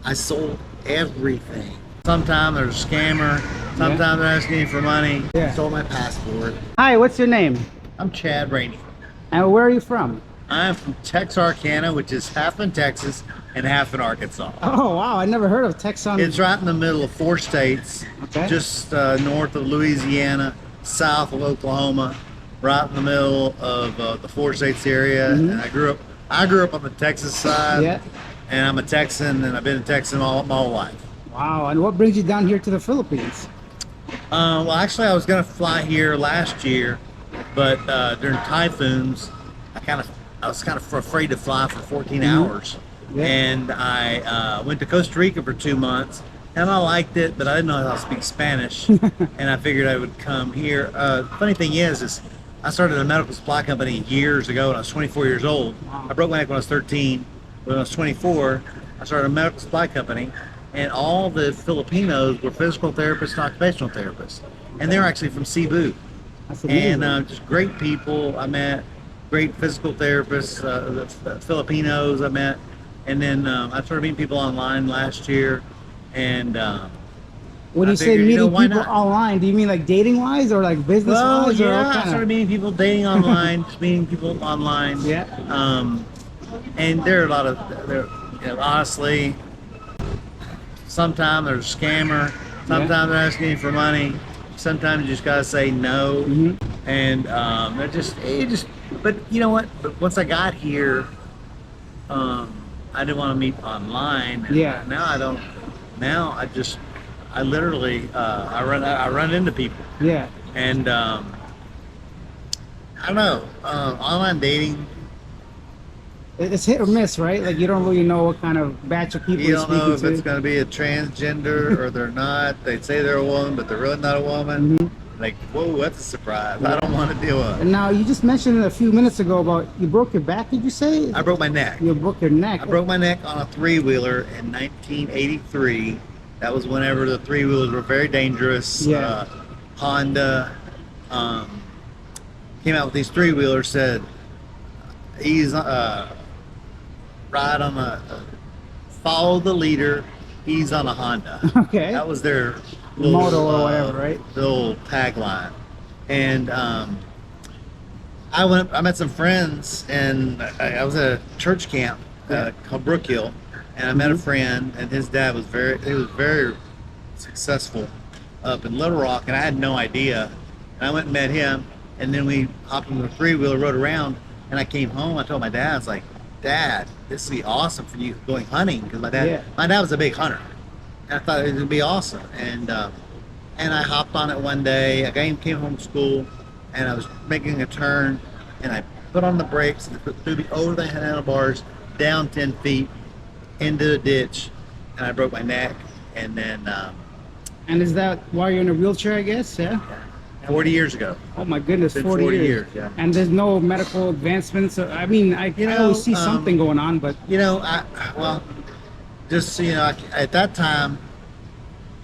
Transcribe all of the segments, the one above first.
I sold everything. Sometimes there's a scammer. Sometimes they're asking you for money. Yeah. Sold my passport. Hi, what's your name? I'm Chad Rainey. And where are you from? I'm from Texarkana, which is half in Texas and half in Arkansas. Oh, wow. I never heard of Texan. It's right in the middle of 4 states, just north of Louisiana, south of Oklahoma, right in the middle of the 4 states area. And I grew up on the Texas side, and I'm a Texan, and I've been a Texan my whole life. Wow. And what brings you down here to the Philippines? Well, actually, I was going to fly here last year, but during typhoons, I was kind of afraid to fly for 14 hours. And I went to Costa Rica for 2 months, and I liked it, but I didn't know how to speak Spanish. And I figured I would come here. Funny thing is I started a medical supply company years ago when I was 24 years old. I broke my neck when I was 13. When I was 24, I started a medical supply company, and all the Filipinos were physical therapists and occupational therapists. And they were actually from Cebu. And just great people. I met great physical therapists, the Filipinos I met. And then I started meeting people online last year. And when you say meeting people online, do you mean like dating wise or like business wise? Well, yeah, I started meeting people dating online, just meeting people online. And there are a lot of, honestly, sometimes there's a scammer, sometimes they're asking you for money, sometimes you just gotta say no. And but you know what? But once I got here, I didn't want to meet online. And now I don't. Now I literally I run into people. And I don't know. Online dating. It's hit or miss, right? Like you don't really know what kind of batch of people you don't know if it's going to be a transgender or they're not. They say they're a woman, but they're really not a woman. Like, whoa, that's a surprise. I don't want to deal with it. And now you just mentioned a few minutes ago about you broke your back. Did you say? I broke my neck. You broke your neck. I broke my neck on a 3-wheeler in 1983. That was whenever the 3-wheelers were very dangerous. Honda came out with these 3-wheelers. Said he's ride on follow the leader. He's on a Honda. Okay. That was their motto or whatever, right? The old tagline. And I met some friends, and I was at a church camp called Brook Hill, and I met a friend, and his dad was very successful up in Little Rock, and I had no idea. And I went and met him, and then we hopped in the 3-wheeler, rode around, and I came home. I told my dad, I was like, Dad, this would be awesome for you going hunting, because my dad was a big hunter. And I thought it would be awesome. And I hopped on it one day. I came home from school, and I was making a turn, and I put on the brakes and threw me over the handlebars, down 10 feet, into the ditch, and I broke my neck. And then. And is that while you're in a wheelchair, I guess? Yeah. 40 years ago. Oh my goodness, 40 years. Yeah. And there's no medical advancements. I mean, I always see something going on, but at that time,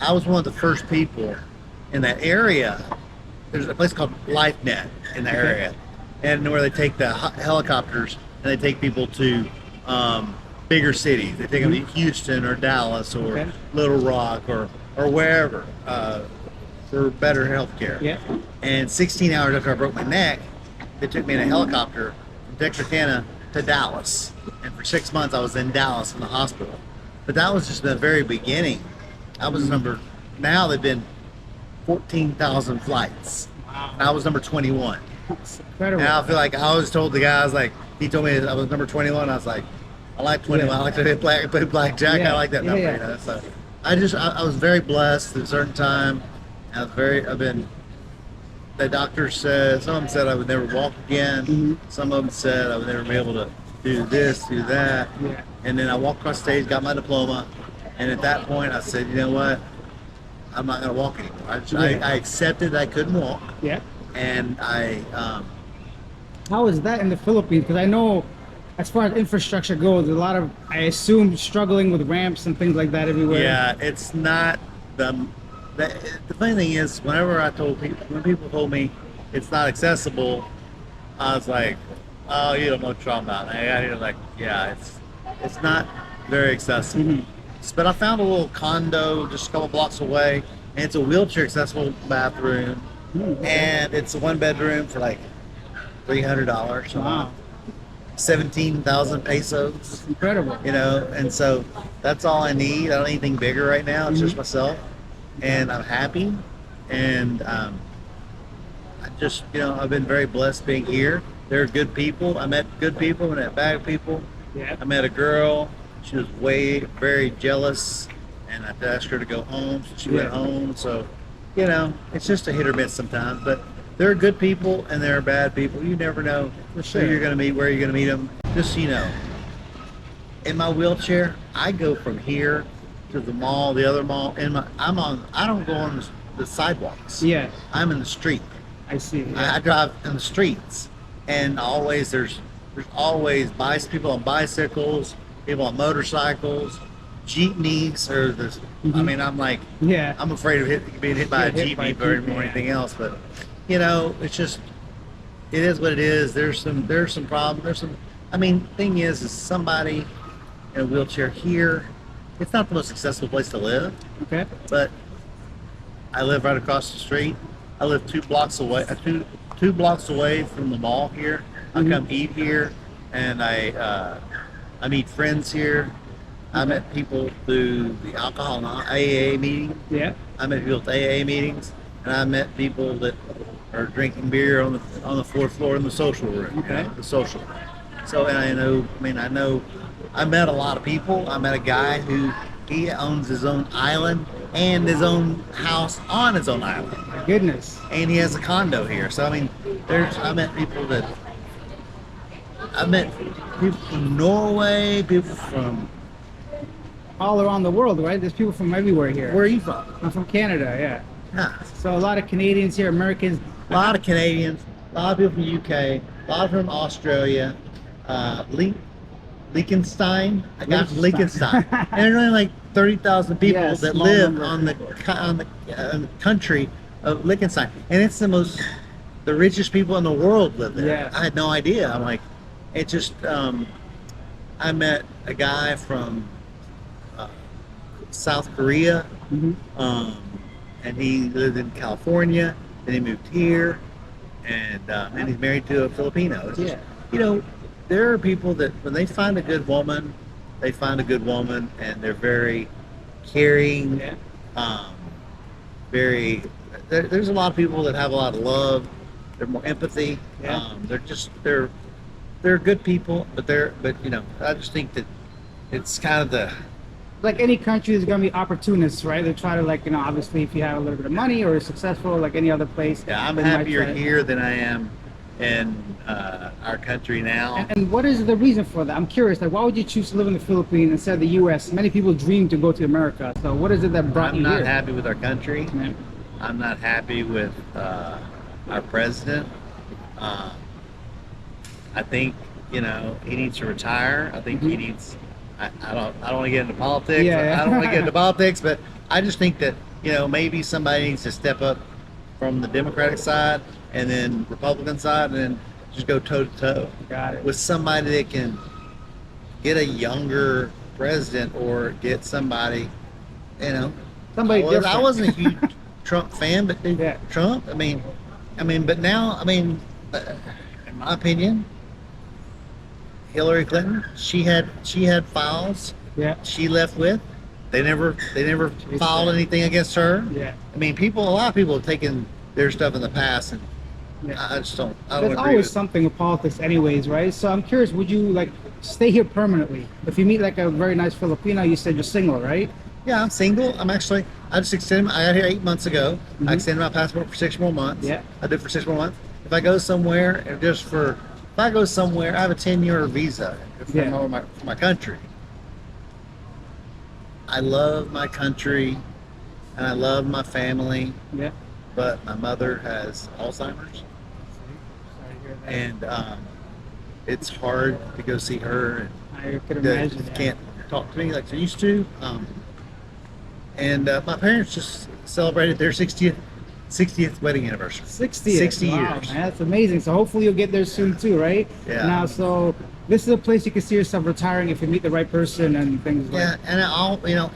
I was one of the first people in that area. There's a place called LifeNet in the area, and where they take the helicopters and they take people to bigger cities. They take them to Houston or Dallas or Little Rock or wherever. For better health care. And 16 hours after I broke my neck, they took me in a helicopter from Texarkana to Dallas. And for 6 months I was in Dallas in the hospital. But that was just the very beginning. I was now they've been 14,000 flights. Wow. I was number 21. That's incredible. And I feel like I always told the guys, like, he told me I was number 21. I was like, I like 21. I like to play blackjack. I like that number. You know? So I was very blessed at a certain time. The doctor said, some of them said I would never walk again. Some of them said I would never be able to do this, do that. And then I walked across stage, got my diploma. And at that point I said, you know what? I'm not going to walk anymore. I accepted that I couldn't walk. And how is that in the Philippines? Because I know as far as infrastructure goes, a lot of, I assume, struggling with ramps and things like that everywhere. Yeah, it's not the funny thing is, when people told me it's not accessible, I was like, oh, you don't know what you're talking about. I got here like, yeah, it's not very accessible. but I found a little condo just a couple blocks away, and it's a wheelchair accessible bathroom, and it's a 1 bedroom for like $300 a Wow. month, 17,000 pesos. Incredible. You know, and so that's all I need. I don't need anything bigger right now. It's just myself, and I'm happy, and I just, you know, I've been very blessed being here. They're good people. I met good people and met bad people. Yeah. I met a girl. She was very jealous, and I asked her to go home. So she went home. So, you know, it's just a hit or miss sometimes. But there are good people and there are bad people. You never know For sure. who you're going to meet, where you're going to meet them. Just so you know, in my wheelchair, I go from here to the mall, the other mall. I don't go on the sidewalks. Yeah. I'm in the street. I see. I drive in the streets, and always there's always people on bicycles, people on motorcycles, jeepneys, or there's. I mean, I'm like, Yeah. I'm afraid of being hit by a jeepney or anything else. But you know, it's just, it is what it is. There's some problems. I mean, thing is somebody in a wheelchair here. It's not the most accessible place to live, Okay. but I live right across the street. I live 2 blocks away. Two blocks away from the mall here. I come eat here, and I meet friends here. I met people through the alcohol and AA meeting. Yeah. I met people at AA meetings, and I met people that are drinking beer on the fourth floor in the social room. Okay. You know, the social room. So, and I met a lot of people. I met a guy who he owns his own island and his own house on his own island, My goodness. and he has a condo here. So I mean, I met people from Norway, people from. All around the world, right? There's people from everywhere here. Where are you from? I'm from Canada, yeah. Huh. So a lot of Canadians here, Americans. A lot of Canadians, a lot of people from UK, a lot from Australia, Liechtenstein. I got from Liechtenstein, and there's only like 30,000 people Yes, that small live number. on the country of Liechtenstein, and it's the richest people in the world live there. Yeah. I had no idea. I'm like, it just. I met a guy from South Korea, and he lived in California. Then he moved here, and he's married to a Filipino. It's just, you know, there are people that when they find a good woman, and they're very caring. Yeah. There's a lot of people that have a lot of love. They're more empathy. Yeah. They're good people, but you know, I just think that it's kind of the. Like any country, there's gonna be opportunists, right? They try to, like, you know, obviously if you have a little bit of money or are successful, like any other place. Yeah, I'm they might happier try to- here than I am in our country now. And what is the reason for that? I'm curious. Like, why would you choose to live in the Philippines instead of the U.S.? Many people dream to go to America. So what is it that brought I'm you not here? happy with our country. Yeah. I'm not happy with our president. I think, you know, he needs to retire. I think he needs. I don't want to get into politics. Yeah. I don't want to get into politics, but I just think that, you know, maybe somebody needs to step up from the Democratic side and then Republican side, and then just go toe to toe Got it. with somebody that can get a younger president or get somebody, you know. Somebody different. I wasn't a huge Trump fan, but Yeah. Trump. I mean, but now, in my opinion, Hillary Clinton, she had files Yeah. she left with. They never filed anything against her. Yeah. I mean, a lot of people have taken their stuff in the past, and Yeah. I just don't. I don't There's agree always with. something with politics anyways, right? So I'm curious, would you like stay here permanently? If you meet like a very nice Filipino, you said you're single, right? Yeah, I'm single. I just extended. I got here 8 months ago. I extended my passport for 6 more months. Yeah. I did for 6 more months. If I go somewhere, I have a 10-year visa for my country. I love my country, and I love my family, Yeah. but my mother has Alzheimer's, and it's hard to go see her, I could and imagine she that. can't talk to me like she used to. And my parents just celebrated their 60th wedding anniversary. 60. 60 Wow, years. man, that's amazing. So hopefully you'll get there soon too, right? Yeah. Now, so this is a place you can see yourself retiring if you meet the right person and things like Yeah, and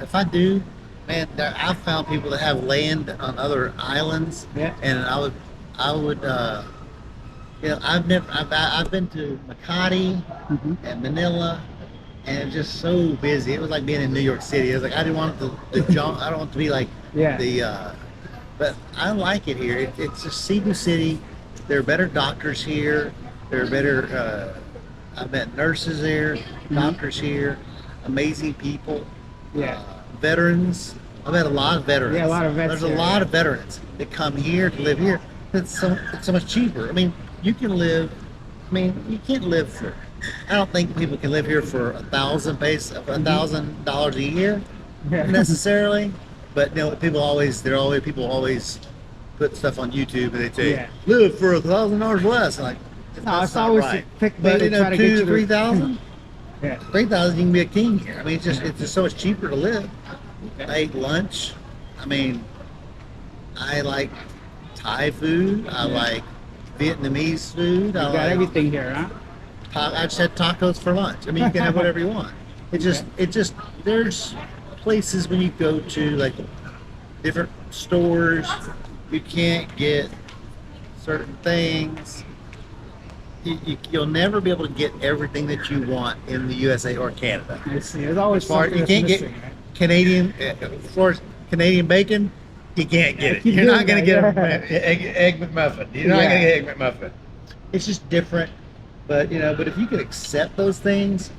if I do, man, I've found people that have land on other islands, Yeah. and I would, I've been to Makati Mhm. and Manila, and it's just so busy. It was like being in New York City. It was like I didn't want the junk. I don't want it to be like Yeah. but I like it here. It's just Cebu City. There are better doctors here. There are better. I met nurses there, doctors here, amazing people. Yeah. Veterans. I've met a lot of veterans. Yeah, a lot of vets There's a here, lot yeah. of veterans that come here to live here. It's so much cheaper. I mean, you can live. I mean, you can't live for. I don't think people can live here for $1,000 a year Yeah. necessarily. But people always put stuff on YouTube and they say Yeah. live for $1,000 less. Like No, it's not always right. clickbait But to try to get you to- 3,000. Yeah. 3,000, you can be a king here. I mean, it's just so much cheaper to live. I ate lunch. I mean, I like Thai food. I like Vietnamese food. You got everything here, huh? I just had tacos for lunch. I mean, you can have whatever you want. There's places when you go to like different stores, you can't get certain things. You'll never be able to get everything that you want in the USA or Canada. I see. There's always As far- something you that's can't get missing, right? Canadian, as far as Canadian bacon, you can't get it. keep You're not doing going to get that, egg McMuffin. You're not Yeah. going to get egg McMuffin. It's just different. But but if you can accept those things,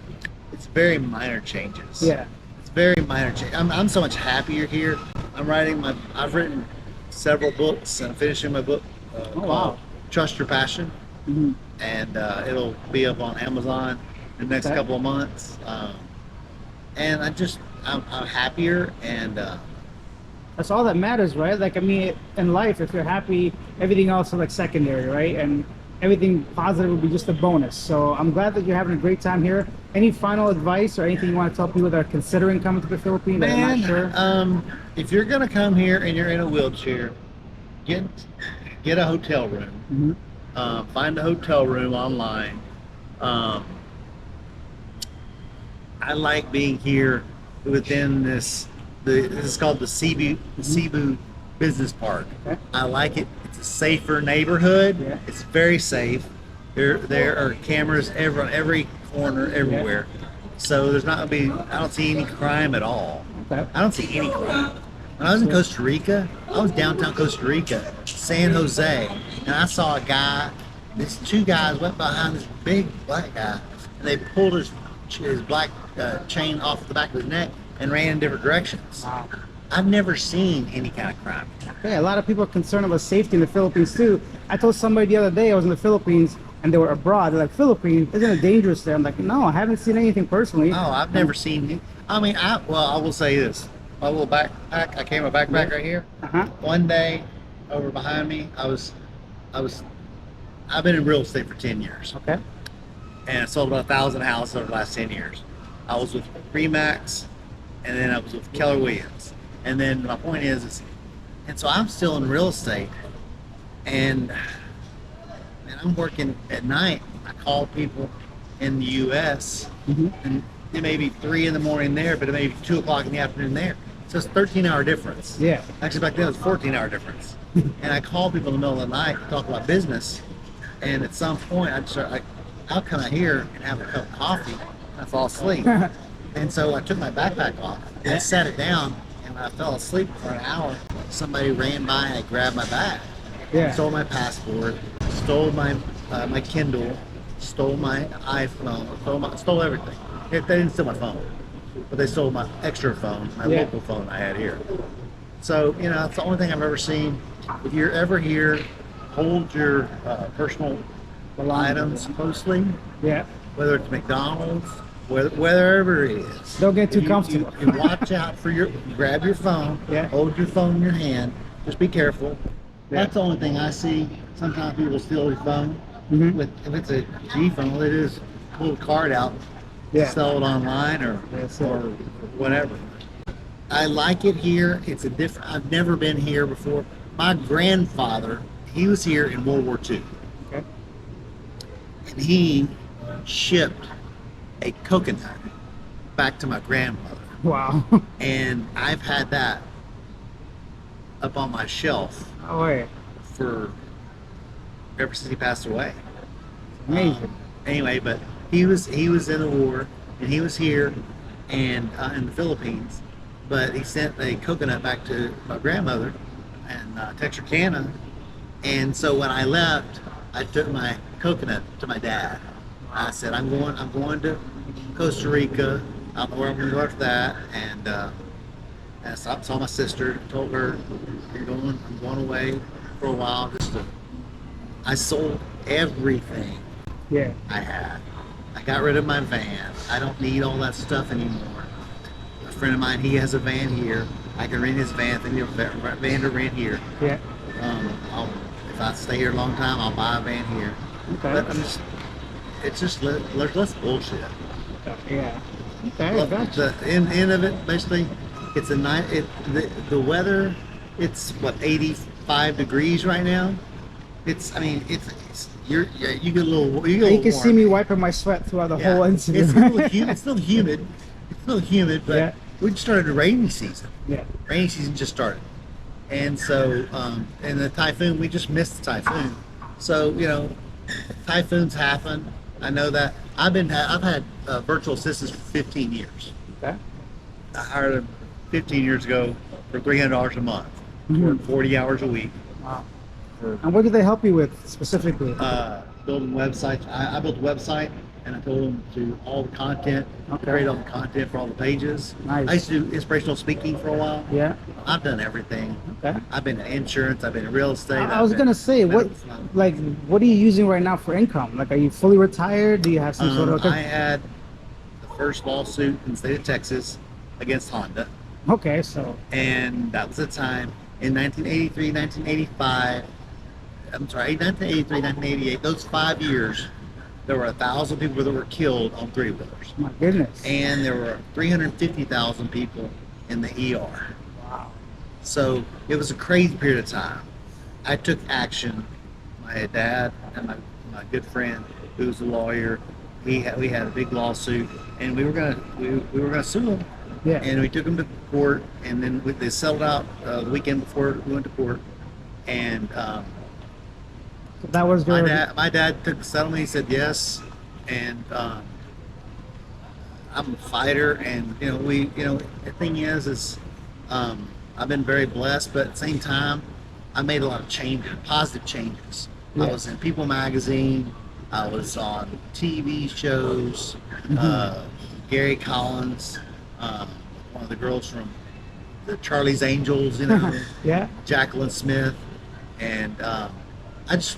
it's very minor changes. Yeah. It's very minor change. I'm so much happier here. I've written several books and I'm finishing my book Oh, called wow. Trust Your Passion. Mhm. And it'll be up on Amazon in the next Okay. couple of months. And I'm happier and That's all that matters, right? Like, I mean, in life, if you're happy, everything else is like secondary, right? And everything positive would be just a bonus. So I'm glad that you're having a great time here. Any final advice or anything you want to tell people that are considering coming to the Philippines that are man, not sure? if you're gonna come here and you're in a wheelchair, get a hotel room. Mhm. Find a hotel room online. I like being here within this is called the Cebu Business Park. Okay. I like it. It's a safer neighborhood. Yeah. It's very safe. There are cameras on every corner, everywhere. So there's not gonna be. I don't see any crime at all. Okay. I don't see any crime. When I was in Costa Rica, I was downtown Costa Rica, San Jose, and I saw a guy. These two guys went behind this big black guy, and they pulled his black chain off the back of his neck and ran in different directions. Wow. I've never seen any kind of crime. Okay, a lot of people are concerned about safety in the Philippines too. I told somebody the other day I was in the Philippines and they were abroad. They're like, Philippines, isn't it dangerous there? I'm like, no, I haven't seen anything personally. No, I've never seen. I mean, I will say this. My little backpack. I carry my backpack right here. Uh-huh. One day, over behind me, I've been in real estate for 10 years. Okay. And I sold about 1,000 houses over the last 10 years. I was with Remax, and then I was with Keller Williams. And then my point is and so I'm still in real estate, and I'm working at night. I call people in the U.S., Mhm. and it may be 3 in the morning there, but it may be 2 o'clock in the afternoon there. So it's a 13-hour difference. Yeah. Actually, back then it was a 14-hour difference. And I call people in the middle of the night to talk about business, and at some point I'll come out here and have a cup of coffee, and I fall asleep. And so I took my backpack off and I sat it down, and I fell asleep for an hour. Somebody ran by and I grabbed my bag, Yeah. stole my passport, stole my Kindle, stole my iPhone, stole everything. They didn't steal my phone, but they stole my extra phone, my Yeah. local phone I had here. So it's the only thing I've ever seen. If you're ever here, hold your personal items closely, Yeah. whether it's McDonald's, wherever it is. Don't get too You- comfortable. You watch out for grab your phone, Yeah. hold your phone in your hand, just be careful. Yeah. That's the only thing I see. Sometimes people steal your phone. Mhm. If it's a G phone, they just pull a card out, Yeah. sell it online or That's it. whatever. I like it here. I've never been here before. My grandfather, he was here in World War II. Okay. And he shipped a coconut back to my grandmother. Wow. And I've had that up on my shelf Oh, wait. for ever since he passed away. Amazing. Anyway, but he was in the war, and he was here and in the Philippines, but he sent a coconut back to my grandmother in Texarkana, and so when I left, I took my coconut to my dad. I said, I'm going to Costa Rica. I don't know where I'm going to go after that, and I saw my sister, told her, I'm going away for a while. I sold everything Yeah. I had. I got rid of my van. I don't need all that stuff anymore. A friend of mine, he has a van here. I can rent his van. I need a van to rent here. Yeah. If I stay here a long time, I'll buy a van here. Okay. But it's just less bullshit. Yeah. Okay. Gotcha. The end of it, basically, it's a night. The weather, it's what 85 degrees right now. You get a little. You can see me wiping my sweat throughout the whole incident. It's still humid. It's still humid, but Yeah. we just started the rainy season. Yeah. Rainy season just started, and so and the typhoon, we just missed the typhoon. So typhoons happen. I know that. I've had virtual assistants for 15 years. Okay. I hired them 15 years ago for $300 a month. Mhm. Worked 40 hours a week. Wow. For And what did they help you with specifically? building websites. I built a website, and I told them to do all the content, Okay. create all the content for all the pages. Nice. I used to do inspirational speaking for a while. Yeah. I've done everything. Okay. I've been in insurance. I've been in real estate. I was gonna say, what are you using right now for income? Like, are you fully retired? Do you have some sort of? I had the first lawsuit in the state of Texas against Honda, Okay, so and that was the time in 1983, 1985. I'm sorry, 1983, 1988. Those 5 years, there were 1,000 people that were killed on three-wheelers, my goodness. and there were 350,000 people in the ER. Wow. So it was a crazy period of time. I took action. My dad and my good friend, who's a lawyer, we had a big lawsuit, and we were gonna sue him. Yeah. And we took him to court, and then they settled out the weekend before we went to court. And That was your. my dad took the settlement. He said yes, and I'm a fighter, and the thing is I've been very blessed, but at the same time, I made a lot of changes, positive changes. Yeah. I was in People magazine. I was on TV shows. Gary Collins, one of the girls from the Charlie's Angels, Yeah. Jacqueline Smith, and it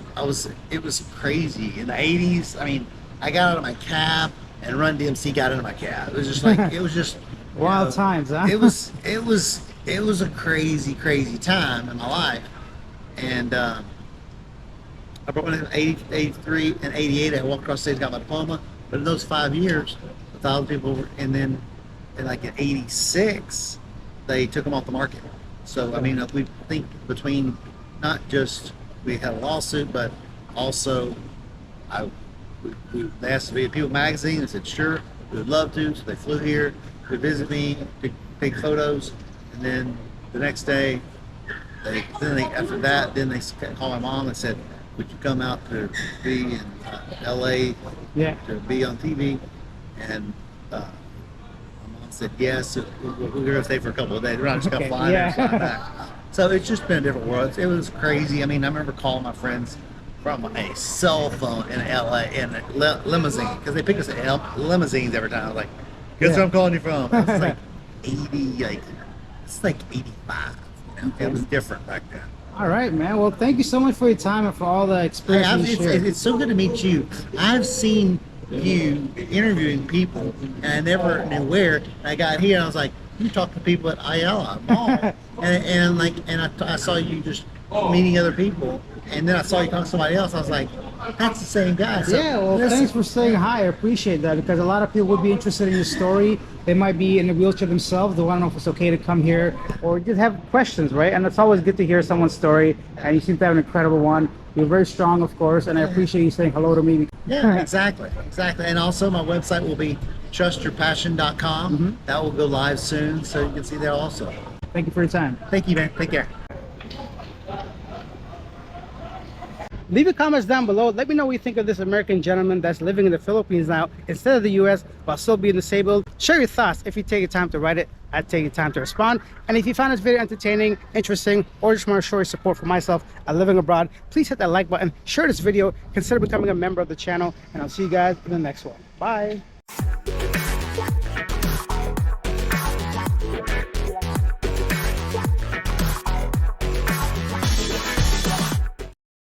was crazy in the '80s. I mean, I got out of my cab, and Run DMC got into my cab. It was just like Wild times, huh? It was a crazy time in my life, and I brought in 83 and 88. I walked across the stage, got my diploma. But in those 5 years, 1,000 people were, and then in 86, they took them off the market. So I mean, we think between not just we had a lawsuit, but also they asked to be at People magazine. I said sure, we would love to. So they flew here to visit me, to take photos, and then the next day, after that, then they called my mom and said, would you come out to be in LA Yeah. to be on TV? And my mom said yes. We're going to stay for a couple of days. We're not just going to Okay, fly there and yeah. fly back. So it's just been a different world. It was crazy. I mean, I remember calling my friends from a cell phone in LA in a limousine, because they pick us at limousines every time. I was like, guess where I'm calling you from? It's like 80, it's like 85. It was different back then. All right, man. Well, thank you so much for your time and for all the experience you shared. It's so good to meet you. I've seen you interviewing people, and I never knew where. And I got here, and I was like, you talk to people at Ayala Mall, and I saw you just meeting other people, and then I saw you talk to somebody else. I was like, That's the same guy. So, Yeah, well, listen, thanks for saying hi. I appreciate that because a lot of people would be interested in your story. They might be in a wheelchair themselves. They want to know if it's okay to come here or just have questions, right? And it's always good to hear someone's story. And you seem to have an incredible one. You're very strong, of course, and I appreciate you saying hello to me. Yeah, exactly. And also my website will be trustyourpassion.com. That will go live soon, so you can see there also. Thank you for your time. Thank you, man. Take care. Leave your comments down below. Let me know what you think of this American gentleman that's living in the Philippines now instead of the US while still being disabled. Share your thoughts. If you take your time to write it, I'd take your time to respond. And if you found this video entertaining, interesting, or just want to show your support for myself living abroad, please hit that like button, share this video, consider becoming a member of the channel, and I'll see you guys in the next one. Bye.